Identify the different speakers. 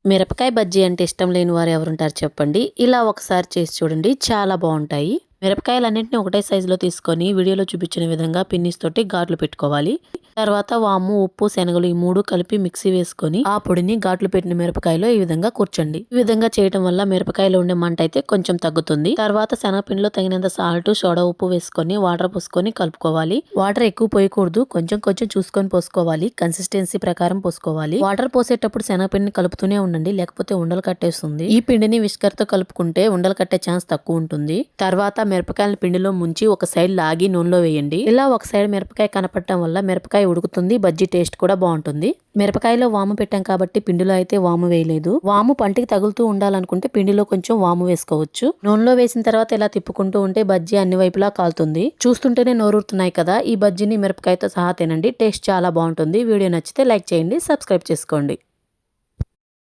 Speaker 1: మిరపకాయ బజ్జీ అంటే ఇష్టం లేని వారు ఎవరుంటారు చెప్పండి. ఇలా ఒకసారి చేసి చూడండి, చాలా బాగుంటాయి. మిరపకాయలన్నింటినీ ఒకటే సైజులో తీసుకొని వీడియోలో చూపించిన విధంగా పిన్నిస్ తోటి ఘాట్లు పెట్టుకోవాలి. తర్వాత వాము, ఉప్పు, శనగలు ఈ 3 కలిపి మిక్సీ వేసుకొని ఆ పొడిని ఘాట్లు పెట్టిన మిరపకాయలో ఈ విధంగా కూర్చండి. ఈ విధంగా చేయడం వల్ల మిరపకాయలో ఉండే మంట అయితే కొంచెం తగ్గుతుంది. తర్వాత శనగపిండిలో తగినంత సాల్ట్, సోడా ఉప్పు వేసుకొని వాటర్ పోసుకొని కలుపుకోవాలి. వాటర్ ఎక్కువ పోయకూడదు, కొంచెం కొంచెం చూసుకొని పోసుకోవాలి. కన్సిస్టెన్సీ ప్రకారం పోసుకోవాలి. వాటర్ పోసేటప్పుడు శనగపిండిని కలుపుతూనే ఉండండి, లేకపోతే ఉండలు కట్టేస్తుంది. ఈ పిండిని విస్కర్తో కలుపుకుంటే ఉండలు కట్టే ఛాన్స్ తక్కువ ఉంటుంది. తర్వాత మిరపకాయల పిండిలో ముంచి ఒక సైడ్ లాగి నూనెలో వేయండి. ఇలా ఒక సైడ్ మిరపకాయ కనపడటం వల్ల మిరపకాయ ఉడుకుతుంది, బజ్జీ టేస్ట్ కూడా బాగుంటుంది. మిరపకాయలో వాము పెట్టాం కాబట్టి పిండిలో అయితే వాము వేయలేదు. వాము పంటికి తగులుతూ ఉండాలనుకుంటే పిండిలో కొంచెం వాము వేసుకోవచ్చు. నూనెలో వేసిన తర్వాత ఇలా తిప్పుకుంటూ ఉంటే బజ్జీ అన్ని వైపులా కాలుతుంది. చూస్తుంటేనే నోరూరుతున్నాయి కదా. ఈ బజ్జీని మిరపకాయతో సహా తినండి, టేస్ట్ చాలా బాగుంటుంది. వీడియో నచ్చితే లైక్ చేయండి, సబ్స్క్రైబ్ చేసుకోండి.